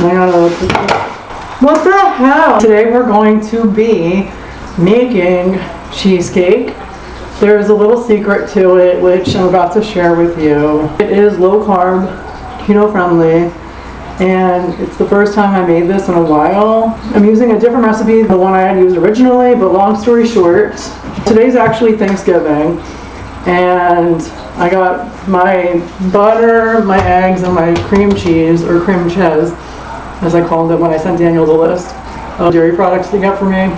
What the hell? Today we're going to be making cheesecake. There's a little secret to it which I'm about to share with you. It is low carb, keto friendly, and it's the first time I made this in a while. I'm using a different recipe than the one I had used originally, but long story short, today's actually Thanksgiving, and I got my butter, my eggs, and my cream cheese, or cream cheese, as I called it when I sent Daniel the list of dairy products he got for me.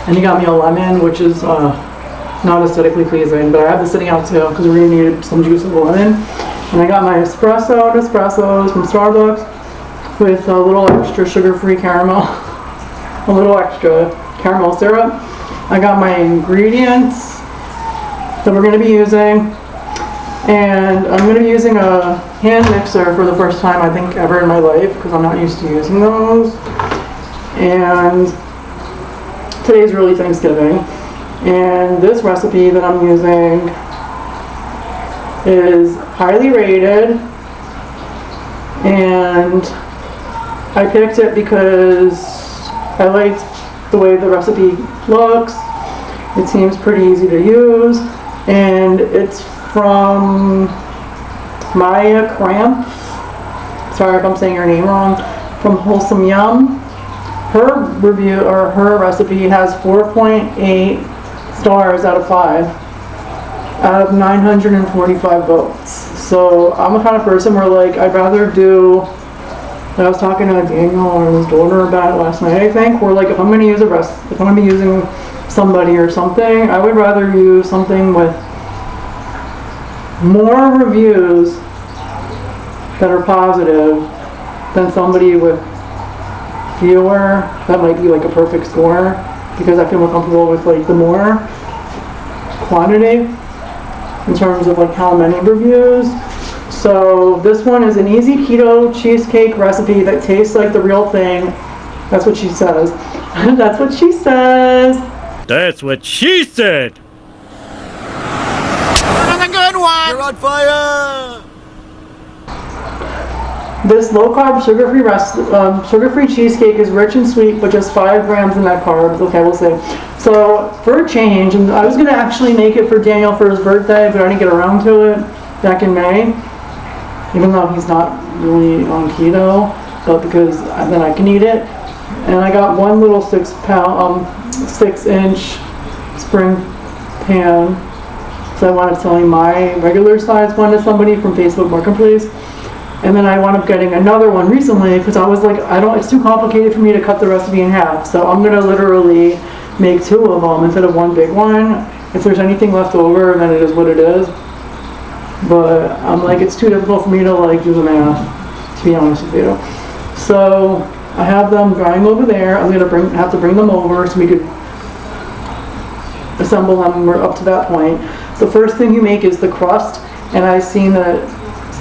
And he got me a lemon, which is not aesthetically pleasing, but I have this sitting out too because we really needed some juice of the lemon. And I got my espressos from Starbucks with a little extra sugar-free caramel, a little extra caramel syrup. I got my ingredients that we're going to be using, and I'm going to be using a hand mixer for the first time I think ever in my life because I'm not used to using those. And today's really Thanksgiving, and this recipe that I'm using is highly rated, and I picked it because I liked the way the recipe looks. It seems pretty easy to use, and it's from Maya Cramp. Sorry if I'm saying your name wrong. From Wholesome Yum. Her review, or her recipe, has 4.8 stars out of 5 out of 945 votes. So I'm the kind of person where, like, I'd rather do, I was talking to Daniel and his daughter about it last night, I think, where, like, if I'm going to use a recipe, if I'm going to be using somebody or something, I would rather use something with more reviews that are positive than somebody with fewer that might be like a perfect score, because I feel more comfortable with like the more quantity in terms of like how many reviews. So this one is an easy keto cheesecake recipe that tastes like the real thing. That's what she says. That's what she says. That's what she said. Another good one. You're on fire. This low-carb, sugar-free cheesecake is rich and sweet, but just 5 grams in net carbs. Okay, we'll see. So for a change, and I was going to actually make it for Daniel for his birthday, but I didn't get around to it back in May, even though he's not really on keto, but because then I can eat it. And I got one little 6-inch spring pan, so I wound up selling my regular size one to somebody from Facebook Marketplace. And then I wound up getting another one recently because I was like, it's too complicated for me to cut the recipe in half. So I'm going to literally make 2 of them instead of one big one. If there's anything left over, then it is what it is. But I'm like, it's too difficult for me to like do the math, to be honest with you. So I have them drying over there. I'm going to have to bring them over so we could assemble them. We're up to that point. The first thing you make is the crust, and I've seen that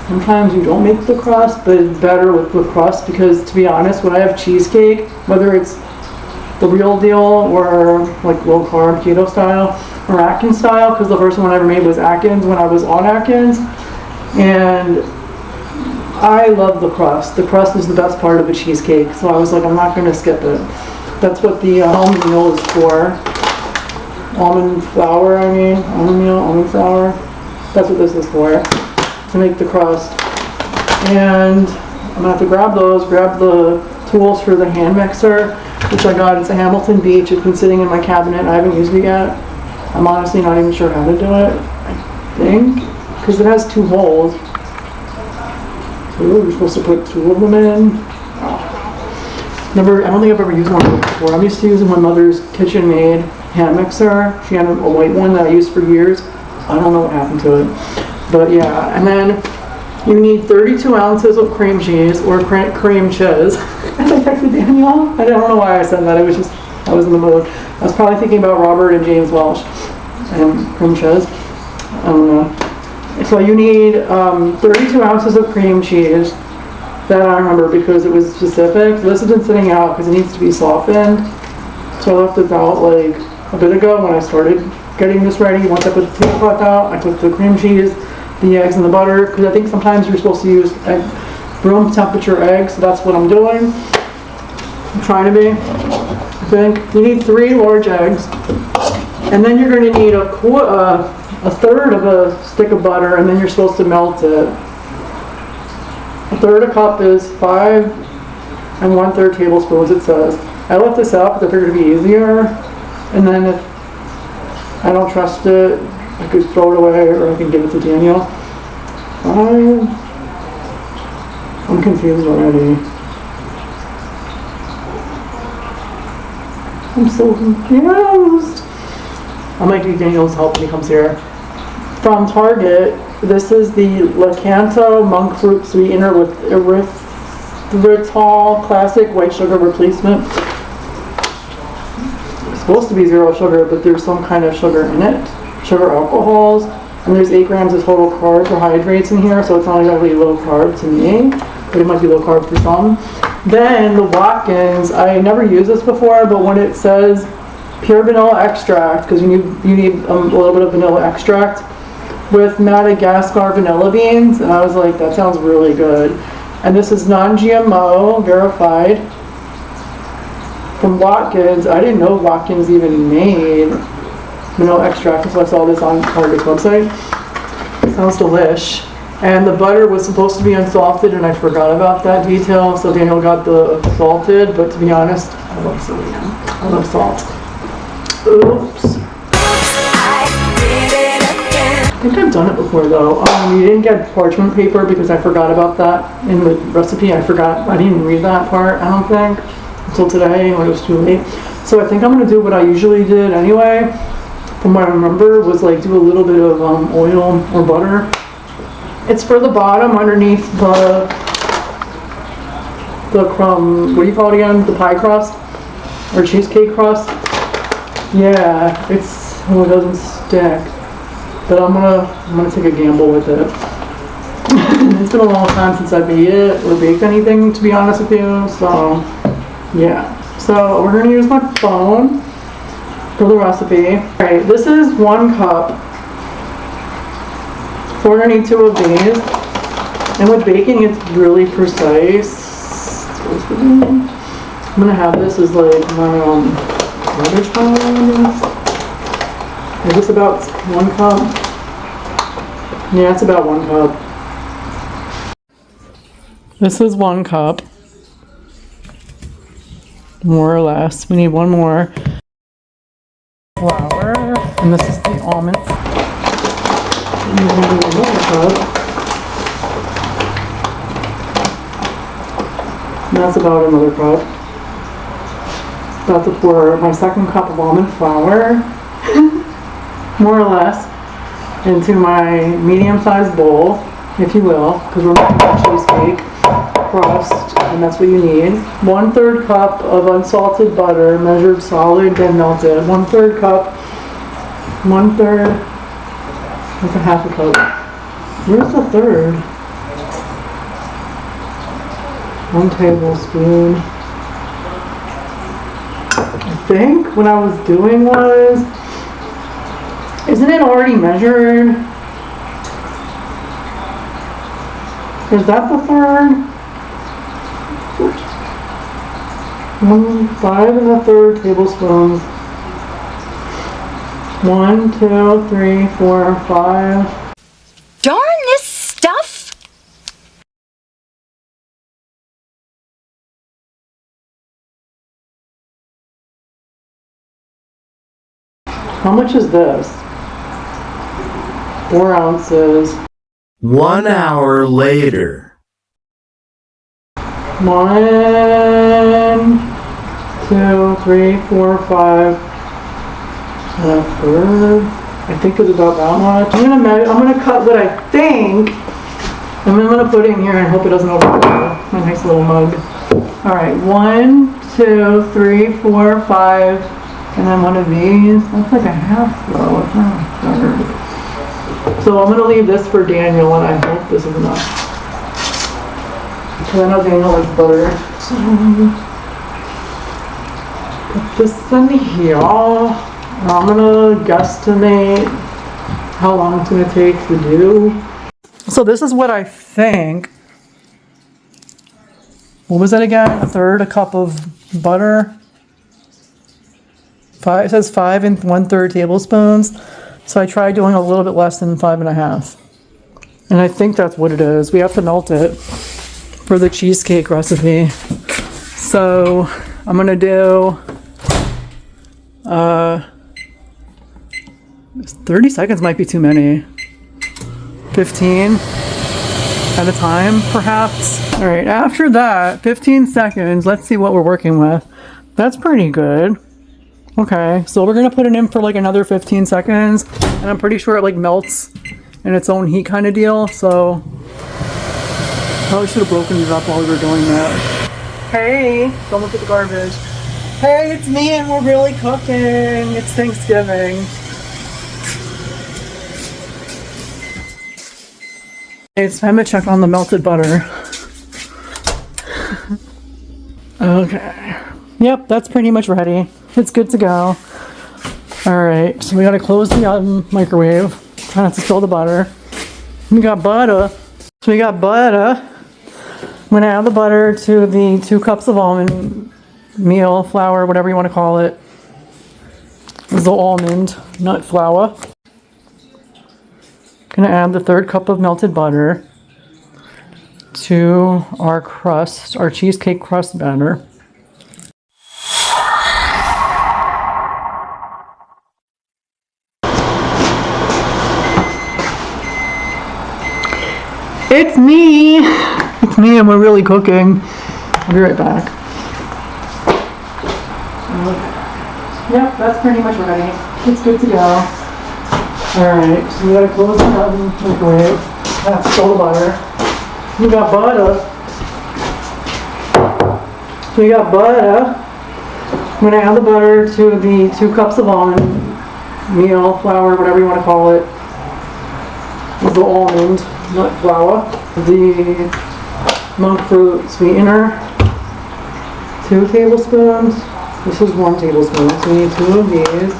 sometimes you don't make the crust, but it's better with the crust because, to be honest, when I have cheesecake, whether it's the real deal or like low carb keto style or Atkins style, because the first one I ever made was Atkins when I was on Atkins, and I love the crust. The crust is the best part of a cheesecake, so I was like, I'm not going to skip it. That's what the almond meal is for. Almond flour, almond meal, almond flour. That's what this is for, to make the crust. And I'm gonna have to grab the tools for the hand mixer, which I got. It's a Hamilton Beach. It's been sitting in my cabinet. I haven't used it yet. I'm honestly not even sure how to do it, I think, because it has 2 holes. So you're supposed to put 2 of them in. I don't think I've ever used one before. I'm used to using my mother's KitchenAid hand mixer. She had a white one that I used for years. I don't know what happened to it. But yeah, and then you need 32 ounces of cream cheese or cream cheese. I texted Daniel. I don't know why I said that. I was in the mood. I was probably thinking about Robert and James Welsh and cream cheese. I don't know. So you need 32 ounces of cream cheese. That I remember because it was specific. This has been sitting out because it needs to be softened. So I left it out like a bit ago when I started getting this ready. Once I put the tablecloth out, I took the cream cheese, the eggs, and the butter, because I think sometimes you're supposed to use room temperature eggs, so that's what I'm doing. I'm trying to be. I think you need 3 large eggs, and then you're going to need a third of a stick of butter, and then you're supposed to melt it. A third a cup is 5 1/3 tablespoons, it says. I left this out because I figured it'd be easier, and then if I don't trust it, I could throw it away or I can give it to Daniel. I'm confused already. I'm so confused. I might need Daniel's help when he comes here. From Target, this is the Lakanto monk fruit sweetener with erythritol classic white sugar replacement. It's supposed to be 0 sugar, but there's some kind of sugar in it. Sugar alcohols, and there's 8 grams of total carbohydrates in here, so it's not exactly low carb to me, but it might be low carb for some. Then the Watkins, I never used this before, but when it says pure vanilla extract, because you need a little bit of vanilla extract with Madagascar vanilla beans, and I was like, that sounds really good. And this is non-GMO, verified, from Watkins. I didn't know Watkins even made vanilla extract until I saw this on Target's website. Sounds delish. And the butter was supposed to be unsalted, and I forgot about that detail, so Daniel got the salted, but to be honest, I love sodium. I love salt. Oops. I think I've done it before though. You didn't get parchment paper because I forgot about that in the recipe. I didn't even read that part, I don't think, until today when it was too late. So I think I'm gonna do what I usually did anyway. From what I remember was like do a little bit of oil or butter. It's for the bottom underneath the crumb, what do you call it again? The pie crust or cheesecake crust. Yeah, it doesn't stick. But I'm gonna take a gamble with it. It's been a long time since I made it or baked anything, to be honest with you. So yeah. So we're gonna use my phone for the recipe. Alright, this is 1 cup. So we're gonna need 2 of these. And with baking, it's really precise. I'm gonna have this as like my garbage pile. Is this about 1 cup? Yeah, it's about 1 cup. This is 1 cup. More or less. We need 1 more. Flour. And this is the almond. And then we need 1 cup. And that's about another cup. About to pour my 2nd cup of almond flour. More or less, into my medium-sized bowl, if you will, because we're making a cheesecake crust, and that's what you need. 1/3 cup of unsalted butter, measured solid, then melted. 1/3 cup, 1/3, that's a 1/2 cup. Where's the 1/3? 1 tablespoon. I think what I was doing was, isn't it already measured? Is that the 1/3? 5 1/3 tablespoons. 1, 2, 3, 4, 5. Darn this stuff! How much is this? 4 ounces. 1 hour later. 1, 2, 3, 4, 5. A third. I think it's about that much. I'm gonna cut what I think, and I'm gonna put it in here and hope it doesn't overflow. My nice little mug. All right, 1, 2, 3, 4, 5, and then 1 of these. That's like a half though. It's not a third. So I'm gonna leave this for Daniel, and I hope this is enough. Because I know Daniel likes butter. So put this in here. I'm gonna guesstimate how long it's gonna take to do. So this is what I think what was that again? A third a cup of butter. It says 5 1/3 tablespoons. So I tried doing a little bit less than 5.5. And I think that's what it is. We have to melt it for the cheesecake recipe. So I'm gonna do 30 seconds might be too many. 15 at a time, perhaps. All right, after that, 15 seconds, let's see what we're working with. That's pretty good. Okay, so we're gonna put it in for like another 15 seconds, and I'm pretty sure it like melts in its own heat kind of deal, so probably should have broken it up while we were doing that. Hey, don't look at the garbage. Hey, it's me and we're really cooking. It's Thanksgiving. It's time to check on the melted butter. Okay. Yep, that's pretty much ready. It's good to go. Alright, so we gotta close the microwave. Try not to spill the butter. We got butter. So we got butter. I'm gonna add the butter to the 2 cups of almond meal, flour, whatever you want to call it. This is the almond nut flour. Gonna add the 1/3 cup of melted butter to our crust, our cheesecake crust batter. It's me! It's me and we're really cooking. I'll be right back. Yep, that's pretty much ready. It's good to go. Alright, so we gotta close the microwave. Have to fill the butter. We got butter. So we got butter. I'm gonna add the butter to the 2 cups of almond meal, flour, whatever you want to call it. The almond nut flour. The monk fruit sweetener. 2 tablespoons. This is 1 tablespoon, so we need 2 of these.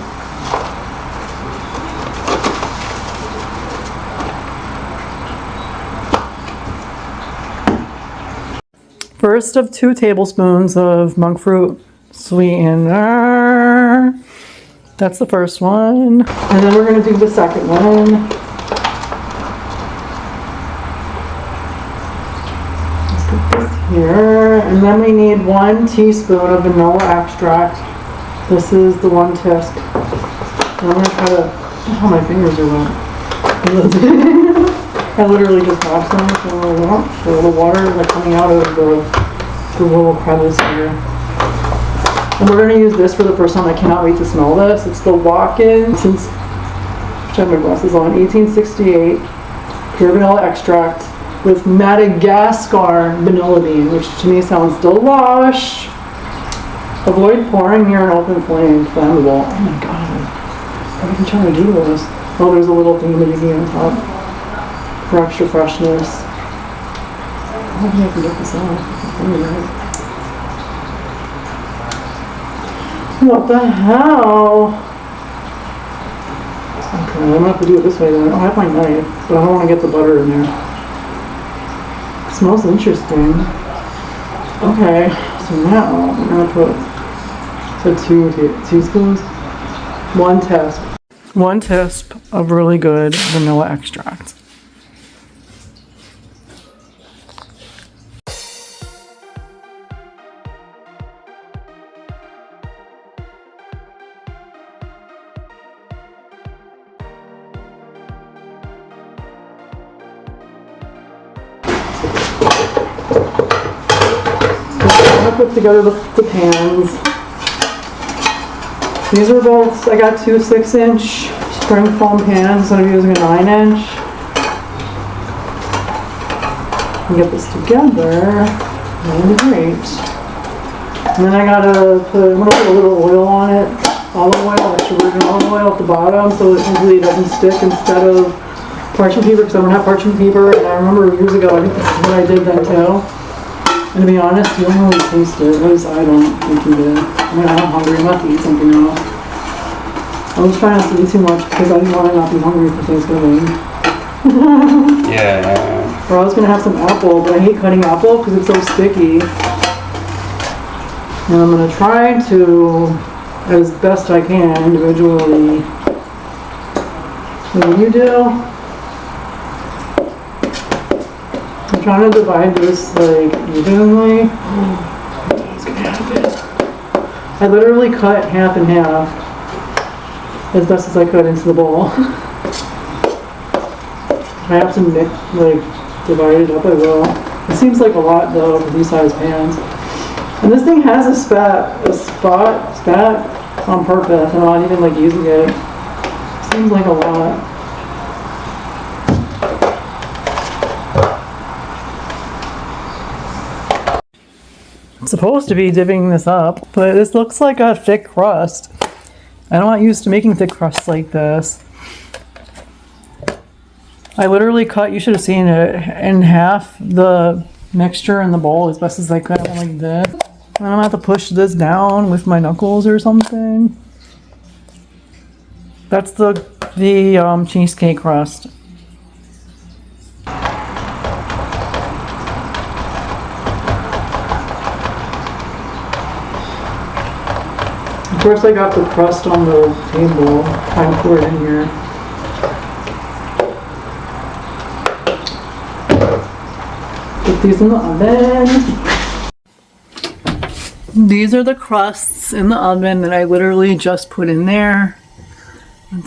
First of 2 tablespoons of monk fruit sweetener. That's the first one. And then we're going to do the second one. Let's put this here. And then we need 1 teaspoon of vanilla extract. This is the 1 teaspoon. I'm going to try to, oh, my fingers are wet. I literally just washed them, so the water is like coming out of the little crevice here. And we're going to use this for the first time. I cannot wait to smell this. It's the walk-in, since I have my glasses on, 1868 pure vanilla extract with Madagascar vanilla bean, which to me sounds delish. Avoid pouring near an open flame, flammable. Oh my god, what are you trying to do with this? Oh, there's a little thing that you can on top for extra freshness. I don't think I can get this out. What the hell? Okay, I'm gonna have to do it this way then. I have my knife, but I don't want to get the butter in there. It smells interesting. Okay, so now I'm gonna put 2 teaspoons, 1 teaspoon. 1 teaspoon of really good vanilla extract. I'm gonna put together the pans. These are both, I got 2 6-inch spring foam pans instead of using a 9-inch. Get this together, really great. And then I'm gonna put a little oil on it, olive oil, extra virgin olive oil at the bottom, so it hopefully doesn't stick instead of parchment paper, because I don't have parchment paper. And I remember years ago, I think this is what I did then too. And to be honest, you don't really taste it. At least I don't think you did. I mean, I'm hungry. I'm about to eat something now. I was trying not to eat too much because I didn't want to not be hungry for Thanksgiving. Yeah. Or I was going to have some apple, but I hate cutting apple because it's so sticky. And I'm going to try to, as best I can, individually. What do you do? I'm trying to divide this like evenly. It's gonna happen. I literally cut half and half as best as I could into the bowl. I have to divide it up, I will. It seems like a lot though for these size pans. And this thing has a spat on purpose. I'm not even like using it. Seems like a lot. I'm supposed to be divvying this up, but this looks like a thick crust. I'm not used to making thick crusts like this. I literally cut, you should have seen it, in half the mixture in the bowl as best as I could, like this. And I'm gonna have to push this down with my knuckles or something. That's the cheesecake crust. Of course I got the crust on the table. I poured it in here. Put these in the oven. These are the crusts in the oven that I literally just put in there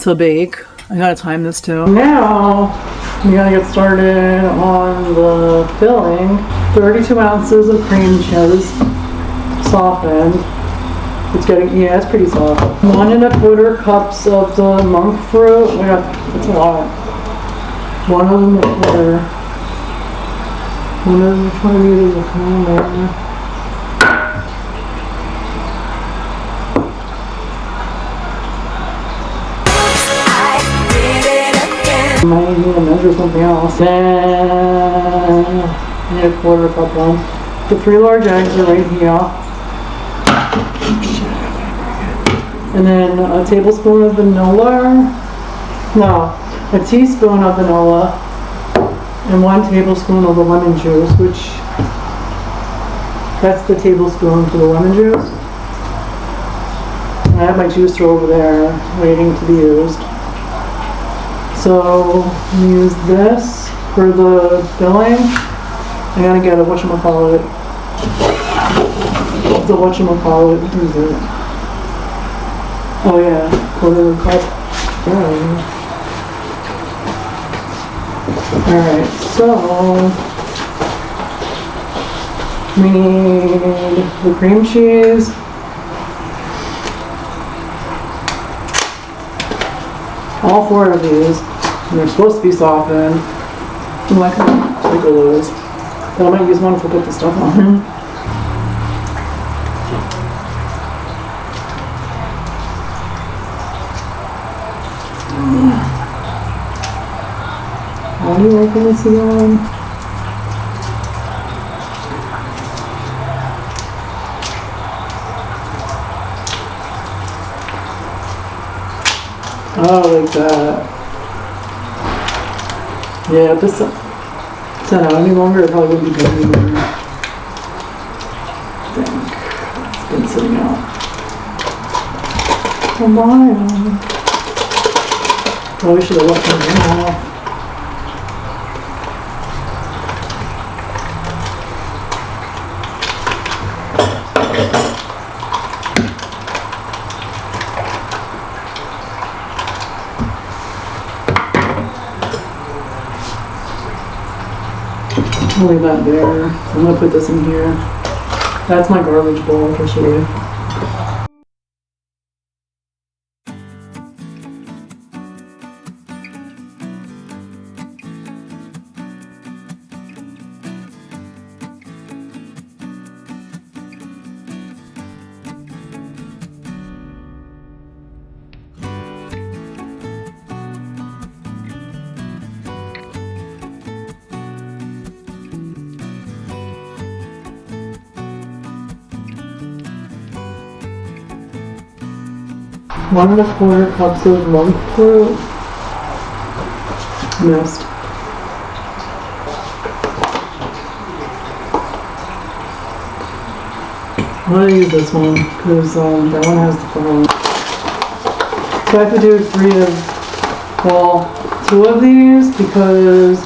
to bake. I gotta time this too. Now, we gotta get started on the filling. 32 ounces of cream cheese, softened. It's getting, yeah, it's pretty soft. 1¼ cups of the monk fruit. Oh my god, that's a lot. 1¼ meters of cream there. I might need to measure something else. Then I need ¼ cup one. The 3 large eggs are right here. And then a tablespoon of vanilla. No, a teaspoon of vanilla. And 1 tablespoon of the lemon juice, which that's the tablespoon for the lemon juice. And I have my juicer over there waiting to be used. So I'm gonna use this for the filling. I gotta get a whatchamacallit. The whatchamacallit, what is it? Oh yeah, ¼ cup. Alright, so we need the cream cheese. All 4 of these. And they're supposed to be softened. I'm like, take a those. But I might use one if I put the stuff on. How do you open this again? Oh, like that. Yeah, if this it's not out any longer, it probably wouldn't be good anymore. I think. It's been sitting out a while. Probably should have left them off. I'll leave that there. I'm gonna put this in here. That's my garbage bowl officially. One and a quarter cups of monk fruit mist. I'm gonna use this one because that one has the phone. So I have to do 2 of these because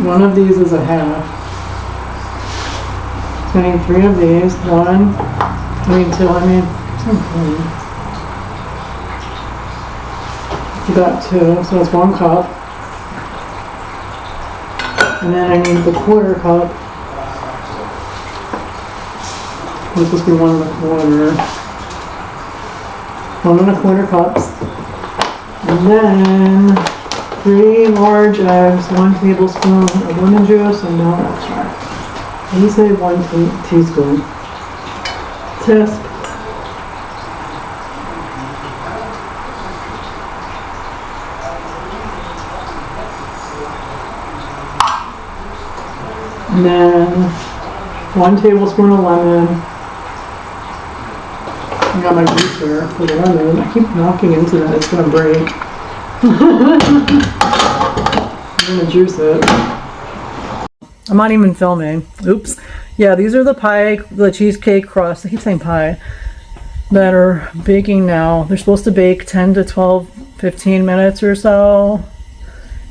one of these is a half. So I need 3 of these. 2, you got 2, so that's 1 cup. And then I need the 1/4 cup. This must be 1 1/4. 1 1/4 cups. And then 3 large eggs, 1 tablespoon of lemon juice, and no extra. And you say 1 teaspoon. Test. And then 1 tablespoon of lemon. I got my juicer for the lemon. I keep knocking into that, it's gonna break. I'm gonna juice it. I'm not even filming. Oops. Yeah, these are the cheesecake crusts. I keep saying pie. That are baking now. They're supposed to bake 10 to 12, 15 minutes or so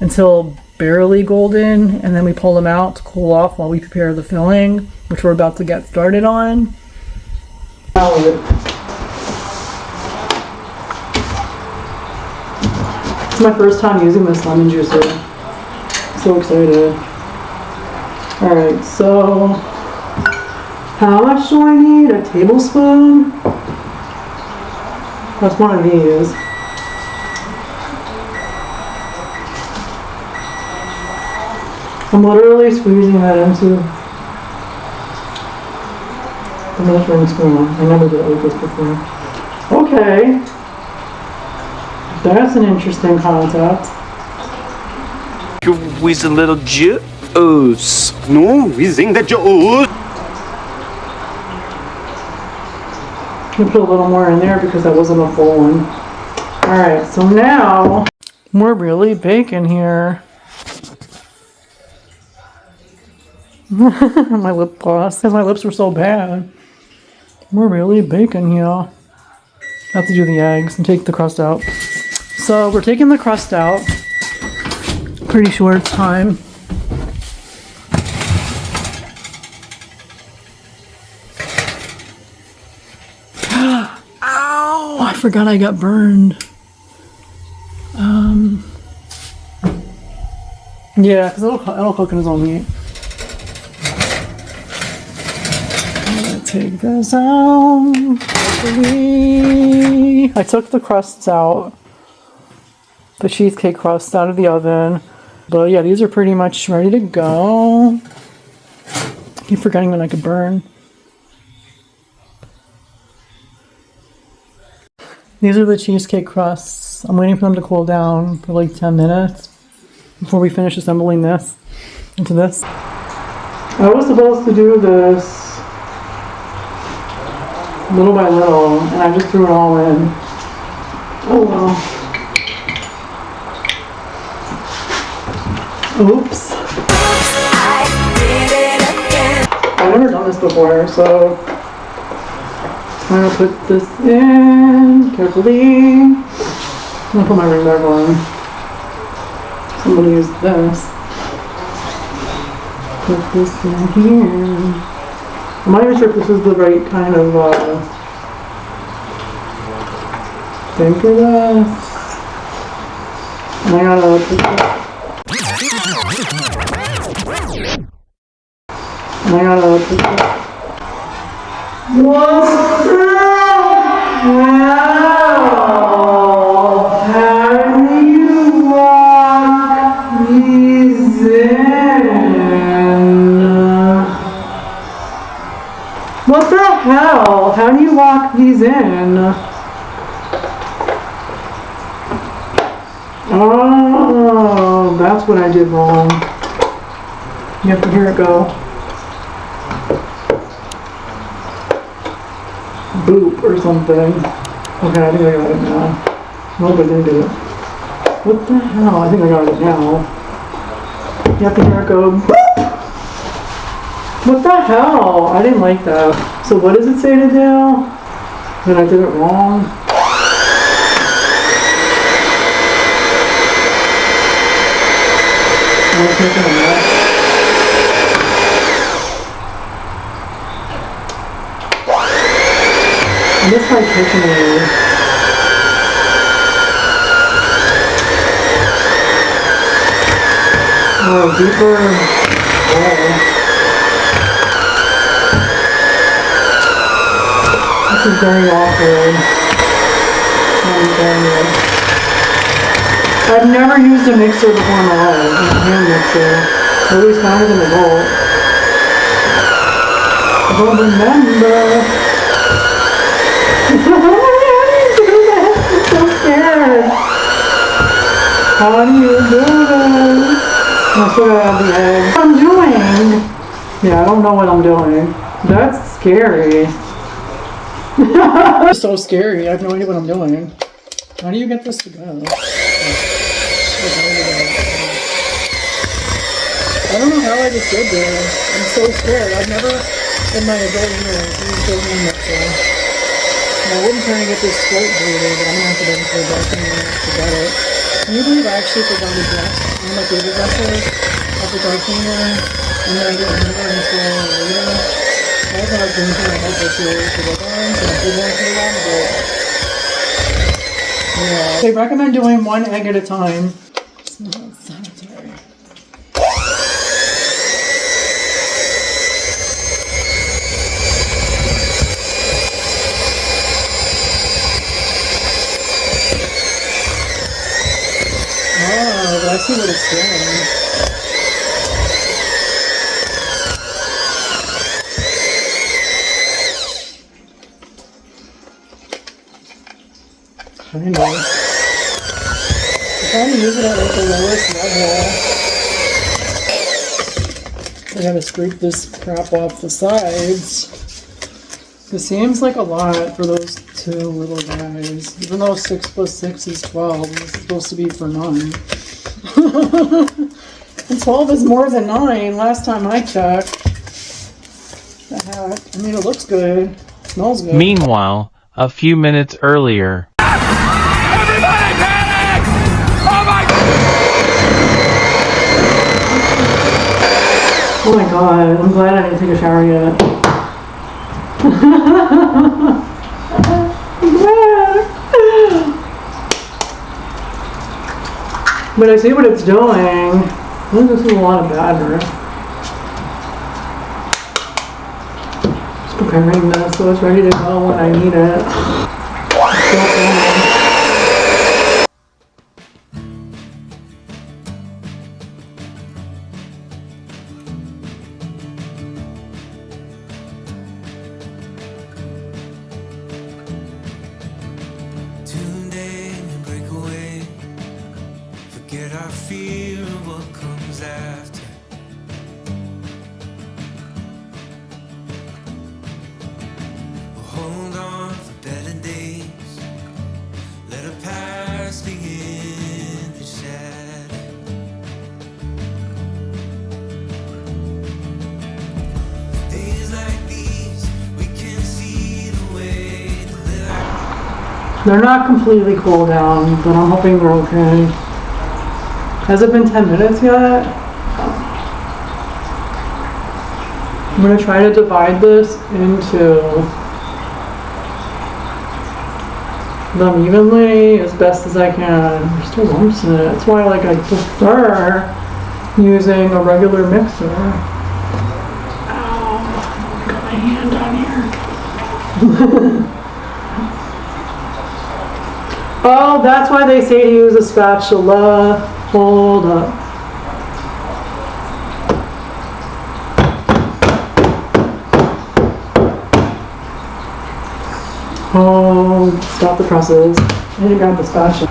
until barely golden, and then we pull them out to cool off while we prepare the filling, which we're about to get started on. It's my first time using this lemon juicer. So excited. Alright, so how much do I need? A tablespoon? That's 1 of these. I'm literally squeezing that into the measuring spoon. I never did it like this before. Okay. That's an interesting concept. With a little juice. No, using the juice. I'm gonna put a little more in there because that wasn't a full one. Alright, so now we're really baking here. My lip gloss. My lips were so bad. We're really baking here. I have to do the eggs and take the crust out. So we're taking the crust out. Pretty short time. Ow! I forgot I got burned. Yeah, because it'll cook in its own heat. Take this out. I took the crusts out, the cheesecake crusts out of the oven. But yeah, these are pretty much ready to go. I keep forgetting when I could burn. These are the cheesecake crusts. I'm waiting for them to cool down for like 10 minutes before we finish assembling this into this. I was supposed to do this little by little, and I just threw it all in. Oh well. Oops. I've never done this before, so I'm gonna put this in carefully. I'm gonna put my ring back on. Somebody use this. Put this in here. I'm not even sure if this is the right kind of thing for this. And I gotta put this. And I gotta put this. What the hell? How do you lock these in? What the hell? How do you lock these in? Oh, that's what I did wrong. You have to hear it go. Boop or something. Okay, I think I got it now. Nope, I didn't get it. What the hell? I think I got it now. You have to hear it go boop. What the hell? I didn't like that. So what does it say to do? That I did it wrong? I was making a mess. I miss my KitchenAid. Oh, deeper bowl. This is very awkward. I've never used a mixer before in my life, a hand mixer. I always found it in the bowl. I don't remember. How do you do that? I'm so scared. How do you do this? I still gotta have the egg. What I'm doing? Yeah, I don't know what I'm doing. That's scary. It's so scary. I have no idea what I'm doing. How do you get this to go? I don't know how I just did this. I'm so scared. I've never in my adult years used a hand mixer. I wasn't trying to get this straight bleeding, but I'm gonna have to go to the bathroom to get it. Can you believe I actually forgot to dress one of my baby dresses at the dry cleaner, and then I didn't remember until later? I was not doing my head this year to work on, so I did want to do that, but yeah. They recommend doing one egg at a time. It's not sanitary. Oh, but I see what it's doing. Kind of. I'm trying to use it at like the lowest level. I gotta scrape this crap off the sides. This seems like a lot for those two little guys. Even though 6 plus 6 is 12, this is supposed to be for 9. And 12 is more than 9 last time I checked. The heck? I mean, it looks good. It smells good. Meanwhile, a few minutes earlier. Everybody panic! Oh my Oh my god, I'm glad I didn't take a shower yet. I'm glad. But I see what it's doing. I think this is a lot of batter. Just preparing this so it's ready to go when I need it. Tune in and break away. Forget our fear of what comes after. We'll hold on for better days. Let our past begin to shatter. Days like these, we can see the way to live our. They're not completely cooled down, but I'm hoping they're okay. Has it been 10 minutes yet? I'm going to try to divide this into them evenly as best as I can. There's still lumps in it. That's why I prefer using a regular mixer. Ow, got my hand on here. Oh, that's why they say to use a spatula. Hold up. Oh, stop the presses. I need to grab the spatula.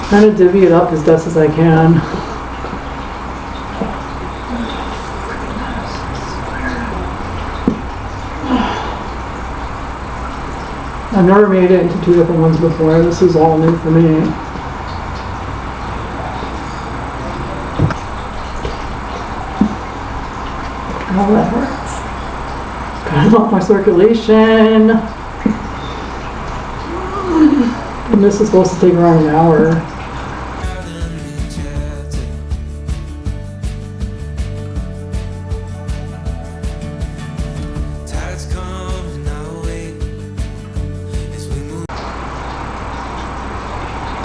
Trying to divvy it up as best as I can. I I've never made it into two different ones before. This is all new for me. Oh, that hurts. Cutting off my circulation. And this is supposed to take around an hour.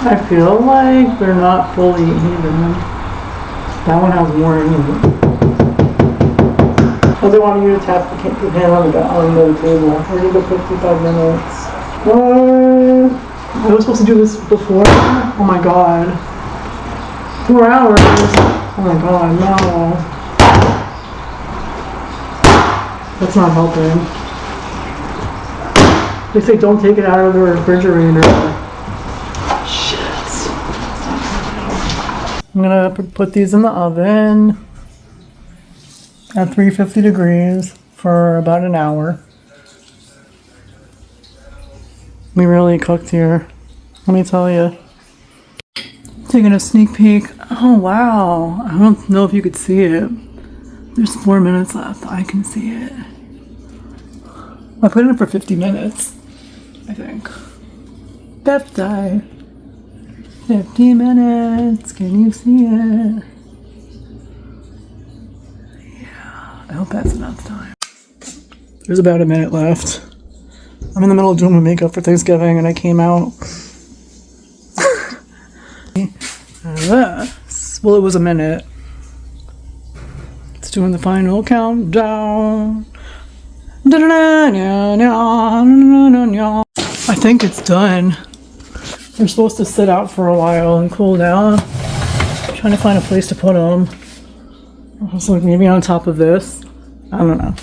I feel like they're not fully even. That one has more in it. Oh, they want you to tap the pan on the table. We're going to 55 minutes. What? I was supposed to do this before? Oh my god. 4 hours? Oh my god, no. That's not helping. They say don't take it out of the refrigerator. Shit. I'm gonna put these in the oven at 350 degrees for about an hour. We really cooked here, let me tell you. Taking a sneak peek. Oh wow, I don't know if you could see it. There's 4 minutes left, I can see it. I put it in for 50 minutes, I think. 50 minutes, can you see it? Yeah, I hope that's enough time. There's about a minute left. I'm in the middle of doing my makeup for Thanksgiving and I came out. Well, it was a minute. It's doing the final countdown. I think it's done. They're supposed to sit out for a while and cool down. I'm trying to find a place to put them. I was like maybe on top of this. I don't know.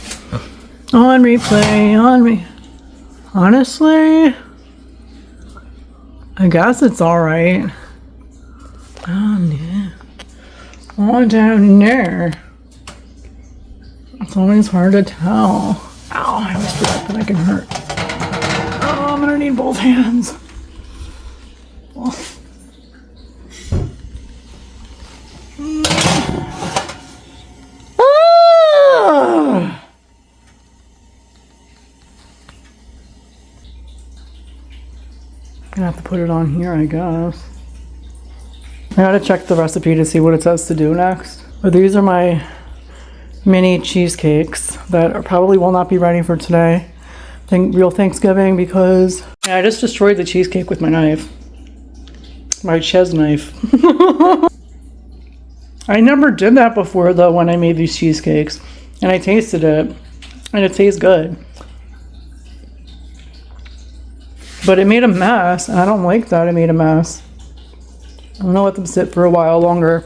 On replay, on me. Honestly, I guess it's alright. Yeah. Oh, down there. It's always hard to tell. Ow, I always forget that I can hurt. Oh, I'm gonna need both hands. Oh. Ah! Gonna have to put it on here, I guess. I gotta check the recipe to see what it says to do next. But these are my mini cheesecakes that are probably will not be ready for today. Real Thanksgiving because I just destroyed the cheesecake with my knife. My ches knife. I never did that before though when I made these cheesecakes. And I tasted it. And it tastes good. But it made a mess, and I don't like that it made a mess. I'm gonna let them sit for a while longer.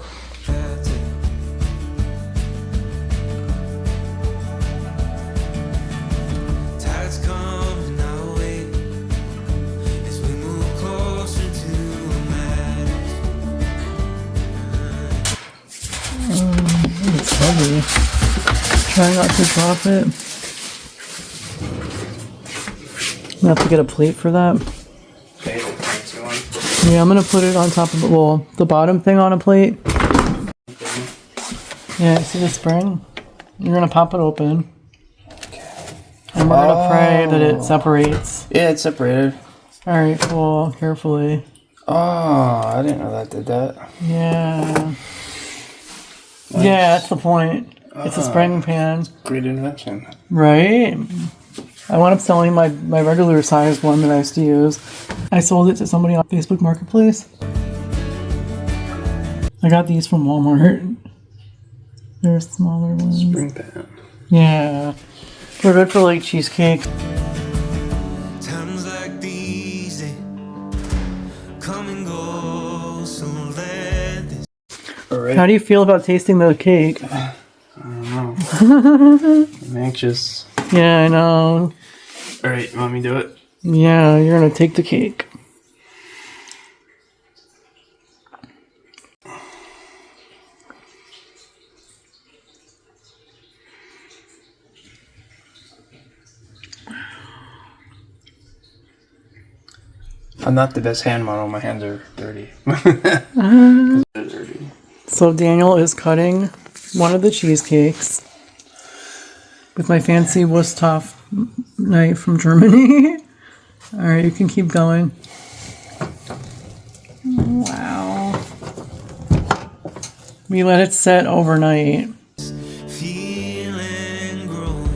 It's heavy. Try not to drop it. I'm gonna have to get a plate for that. Yeah, I'm gonna put it on top of it. Well, the bottom thing on a plate. Yeah, see the spring? You're gonna pop it open. And we're gonna pray that it separates. Yeah, it's separated. Alright, cool. Carefully. Oh, I didn't know that did that. Yeah. Yeah, that's the point. It's a spring pan. Great invention. Right? I wound up selling my regular size one that I used to use. I sold it to somebody on Facebook Marketplace. I got these from Walmart. They're smaller ones. Spring pan. Yeah. They're good for like cheesecake. Times like these, they come and go, so let this. Alright. How do you feel about tasting the cake? I don't know. I'm anxious. Yeah, I know. Alright, you want me to do it? Yeah, you're gonna take the cake. I'm not the best hand model. My hands are dirty. They're dirty. So Daniel is cutting one of the cheesecakes with my fancy Wusthof knife from Germany. All right, you can keep going. Wow. We let it set overnight. Feeling grown.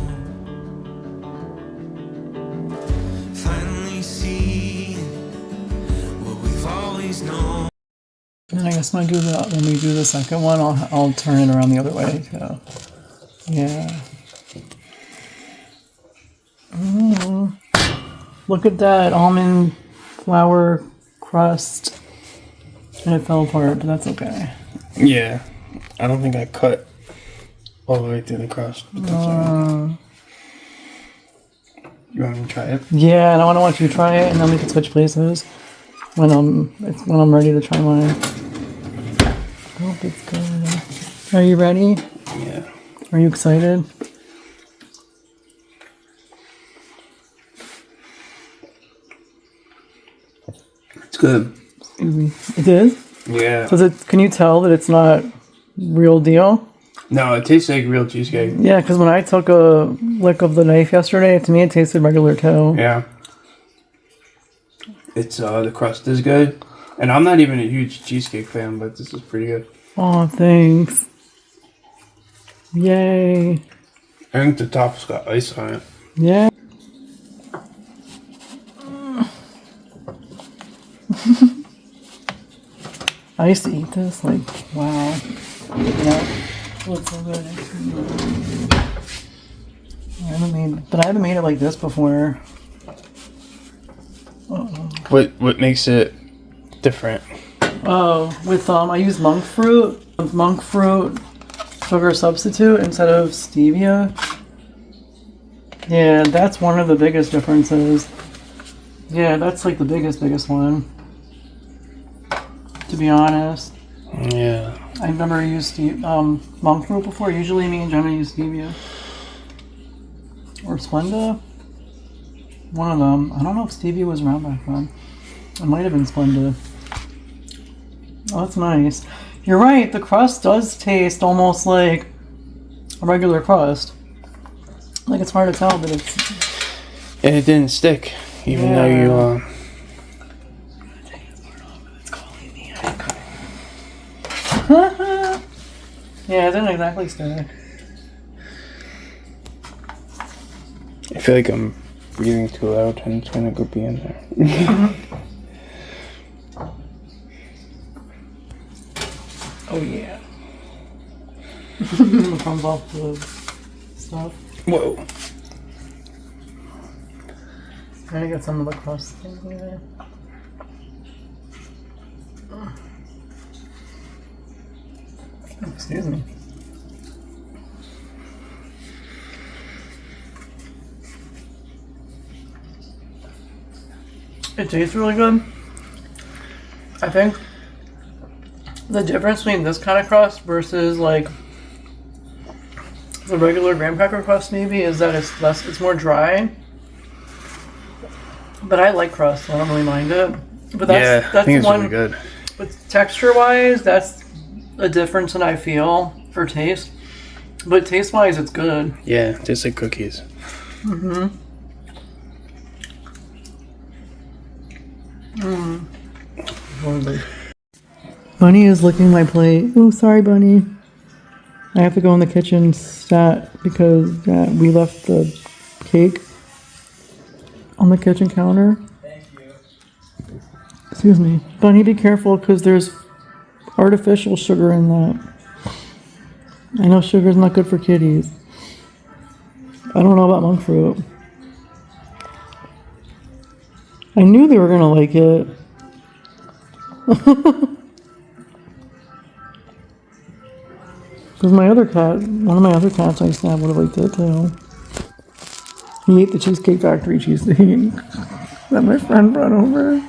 Finally see what we've always known. And I guess when we do the second one, I'll turn it around the other way too. Yeah. Ooh. Look at that almond flour crust. And it fell apart, but that's okay. Yeah. I don't think I cut all the way through the crust. But that's alright. You want me to try it? Yeah, and I want you to try it, and then we can switch places when I'm ready to try mine. I hope it's good. Are you ready? Yeah. Are you excited? It's good. Excuse me. It is? Yeah. Can you tell that it's not real deal? No, it tastes like real cheesecake. Yeah, because when I took a lick of the knife yesterday, to me it tasted regular too. Yeah. It's the crust is good. And I'm not even a huge cheesecake fan, but this is pretty good. Oh, thanks. Yay. I think the top's got ice on it. Yeah. I used to eat this, like, wow. Yeah. It looks so good. I haven't made it like this before. What makes it different? Oh, with I use monk fruit sugar substitute instead of stevia. Yeah, that's one of the biggest differences. Yeah, that's like the biggest one. To be honest. Yeah. I've never used monk fruit before. Usually me and Jenna use stevia. Or Splenda. One of them. I don't know if stevia was around back then. It might have been Splenda. Oh, that's nice. You're right, the crust does taste almost like a regular crust. Like, it's hard to tell, but it's... And it didn't stick, even though you, It's calling me. Yeah, it didn't exactly stick. I feel like I'm breathing too loud and it's gonna go be in there. Oh, yeah. It comes off the stuff. Whoa. Trying to get some of the crust thing there. Excuse me. It tastes really good. I think the difference between this kind of crust versus like the regular graham cracker crust maybe is that it's more dry. But I like crust, so I don't really mind it. But that's I think it's one really good. But texture wise, that's a difference that I feel for taste. But taste wise, it's good. Yeah, it tastes like cookies. Bunny is licking my plate. Oh, sorry, Bunny. I have to go in the kitchen stat because we left the cake on the kitchen counter. Thank you. Excuse me. Bunny, be careful because there's artificial sugar in that. I know sugar's not good for kitties. I don't know about monk fruit. I knew they were going to like it. Because one of my other cats I used to have would have liked it too. He ate the Cheesecake Factory cheesecake that my friend brought over.